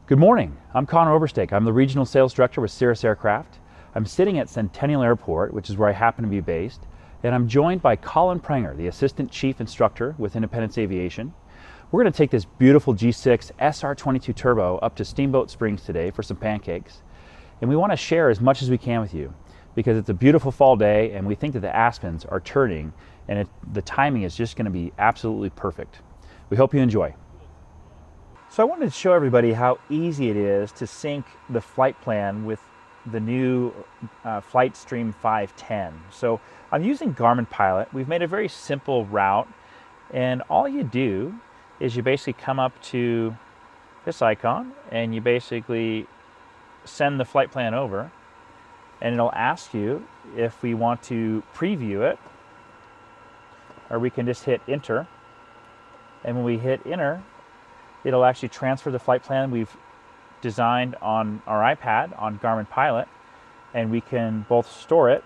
Good morning, I'm Conor Overstake. I'm the Regional Sales Director with Cirrus Aircraft. I'm sitting at Centennial Airport, which is where I happen to be based, and I'm joined by Colin Prenger, the Assistant Chief Instructor with Independence Aviation. We're going to take this beautiful G6 SR22 Turbo up to Steamboat Springs today for some pancakes, and we want to share as much as we can with you because it's a beautiful fall day and we think that the aspens are turning and the timing is just going to be absolutely perfect. We hope you enjoy. So I wanted to show everybody how easy it is to sync the flight plan with the new Flightstream 510. So I'm using Garmin Pilot. We've made a very simple route, and all you do is you basically come up to this icon and you basically send the flight plan over, and it'll ask you if we want to preview it, or we can just hit enter. And when we hit enter, it'll actually transfer the flight plan we've designed on our iPad on Garmin Pilot, and we can both store it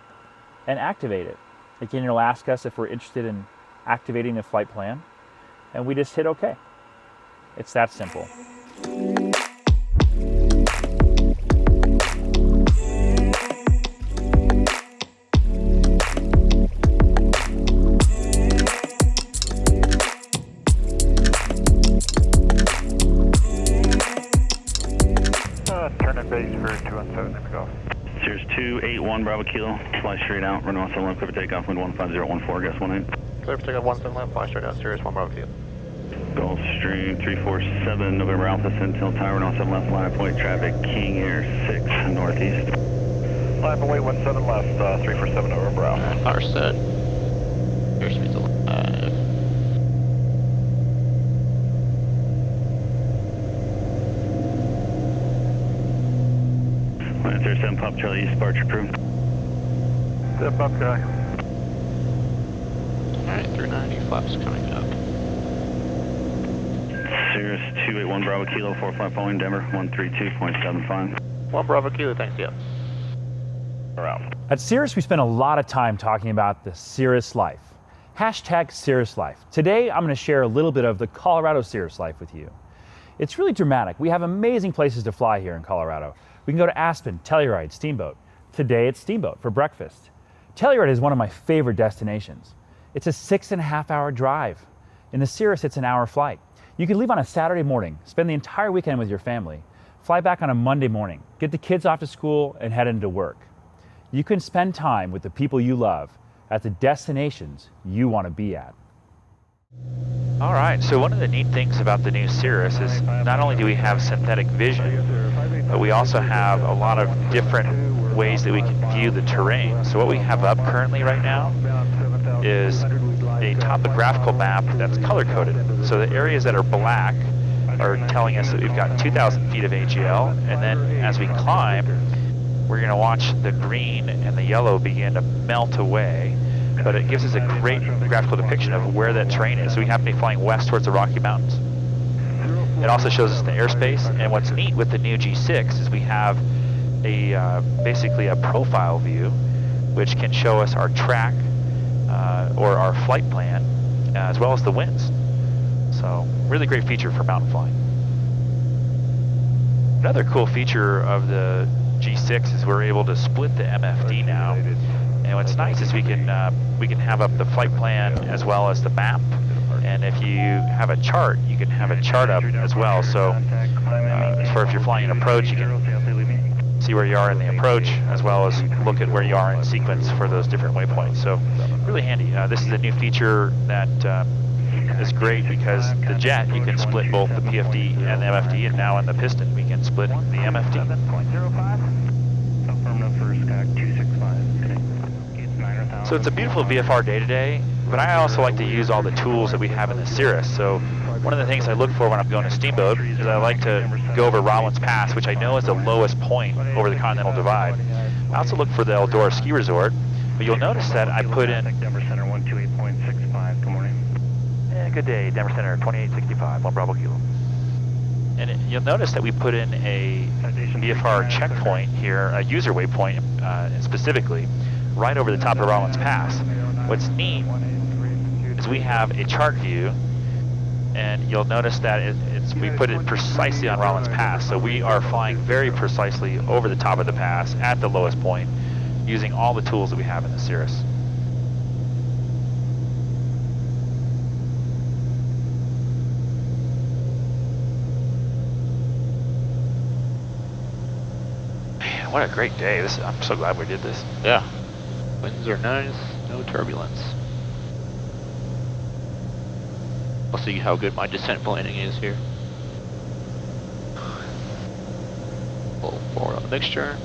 and activate it. Again, it'll ask us if we're interested in activating the flight plan, and we just hit OK. It's that simple. Cirrus 281 Bravo Kilo, fly straight out, run off 7 clear for takeoff, wind 15014, gas 18. Clear for takeoff 17 left, fly straight out, Cirrus 1 Bravo Kilo. Gulfstream 347, November Alpha, Sentinel Tower, run off 7 left, line of point, traffic, King Air 6, northeast. Line away 17 left, 347 November Alpha. Power set. Airspeed's alive. Answer 7 Pop Charlie East, departure crew. 7 Pop Charlie. Alright, 390, flaps coming up. Cirrus 281 Bravo Kilo, 4 flat following Denver, 132.75. 1 Bravo Kilo, thanks, yeah. We're out. At Cirrus, we spend a lot of time talking about the Cirrus Life. Hashtag Cirrus Life. Today, I'm going to share a little bit of the Colorado Cirrus Life with you. It's really dramatic. We have amazing places to fly here in Colorado. We can go to Aspen, Telluride, Steamboat. Today it's Steamboat for breakfast. Telluride is one of my favorite destinations. It's a 6.5-hour drive. In the Cirrus, it's an hour flight. You can leave on a Saturday morning, spend the entire weekend with your family, fly back on a Monday morning, get the kids off to school, and head into work. You can spend time with the people you love at the destinations you want to be at. All right, so one of the neat things about the new Cirrus is not only do we have synthetic vision, but we also have a lot of different ways that we can view the terrain. So what we have up currently right now is a topographical map that's color-coded. So the areas that are black are telling us that we've got 2,000 feet of AGL, and then as we climb, we're going to watch the green and the yellow begin to melt away. But it gives us a great graphical depiction of where that terrain is. So we happen to be flying west towards the Rocky Mountains. It also shows us the airspace, and what's neat with the new G6 is we have a basically a profile view which can show us our track or our flight plan as well as the winds. So really great feature for mountain flying. Another cool feature of the G6 is we're able to split the MFD now. And what's nice is we can have up the flight plan as well as the map, and if you have a chart, you can have a chart up as well. So if you're flying an approach, you can see where you are in the approach as well as look at where you are in sequence for those different waypoints. So really handy. This is a new feature that is great because the jet, you can split both the PFD and the MFD, and now in the piston we can split the MFD. So it's a beautiful VFR day today, but I also like to use all the tools that we have in the Cirrus. So one of the things I look for when I'm going to Steamboat is I like to go over Rollins Pass, which I know is the lowest point over the Continental Divide. I also look for the Eldora Ski Resort, but you'll notice that I put in... Denver Center 128.65, good morning. Good day, Denver Center 2865, 1 Bravo Kilo. And you'll notice that we put in a VFR checkpoint here, a user waypoint specifically, right over the top of Rollins Pass. What's neat is we have a chart view, and you'll notice that we put it precisely on Rollins Pass, so we are flying very precisely over the top of the pass at the lowest point, using all the tools that we have in the Cirrus. Man, what a great day. I'm so glad we did this. Yeah. Winds are nice, no turbulence. I'll see how good my descent planning is here. Pull forward on the mixture.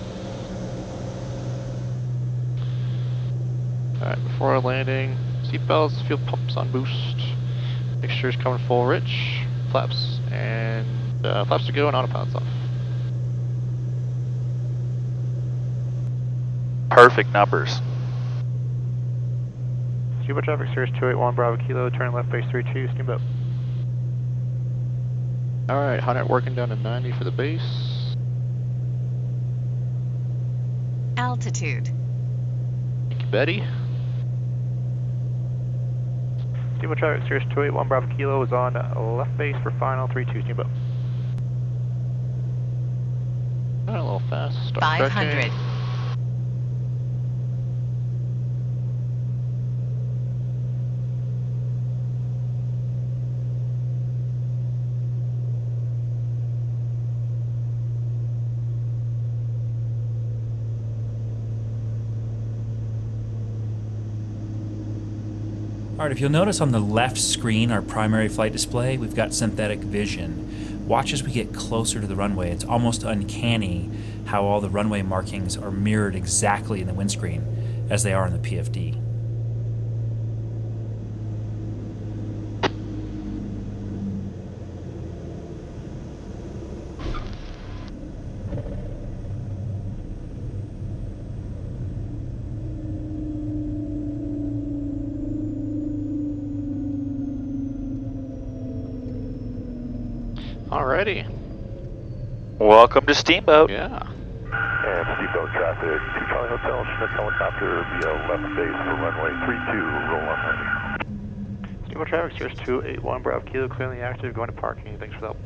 Alright, before landing, seatbelts, fuel pumps on boost. Mixture's coming full rich. Flaps and flaps to go and autopilot's off. Perfect numbers. Steamboat traffic, Cirrus 281 Bravo Kilo, turn left base 32, Steamboat. Alright, hot net working down to 90 for the base. Altitude. Thank you, Betty. Steamboat traffic, Cirrus 281 Bravo Kilo is on left base for final 32, Steamboat. Alright, a little fast. Start 500. stretching. All right, if you'll notice on the left screen, our primary flight display, we've got synthetic vision. Watch as we get closer to the runway. It's almost uncanny how all the runway markings are mirrored exactly in the windscreen as they are in the PFD. Alrighty. Welcome to Steamboat. Yeah. And Steamboat traffic, 2 Charlie Hotel, Schmidt helicopter via left base for runway 32, roll on landing. Steamboat traffic, Cirrus 281 Bravo Kilo, clearly active, going to parking, thanks for the help.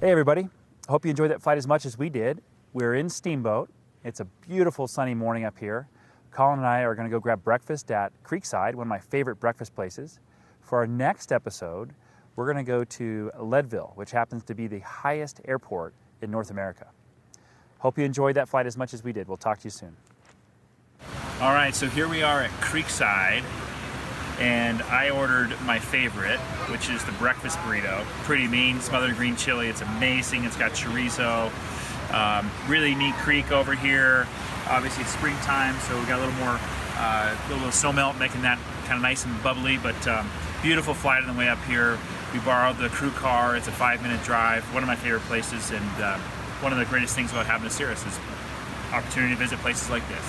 Hey everybody, hope you enjoyed that flight as much as we did. We're in Steamboat. It's a beautiful sunny morning up here. Colin and I are going to go grab breakfast at Creekside, one of my favorite breakfast places. For our next episode, we're going to go to Leadville, which happens to be the highest airport in North America. Hope you enjoyed that flight as much as we did. We'll talk to you soon. All right, so here we are at Creekside, and I ordered my favorite, which is the breakfast burrito. Pretty mean, smothered green chili. It's amazing. It's got chorizo. Really neat creek over here. Obviously it's springtime, so we got a little more, little snow melt, making that kind of nice and bubbly, but beautiful flight on the way up here. We borrowed the crew car. It's a 5-minute drive. One of my favorite places, and one of the greatest things about having a Cirrus is opportunity to visit places like this.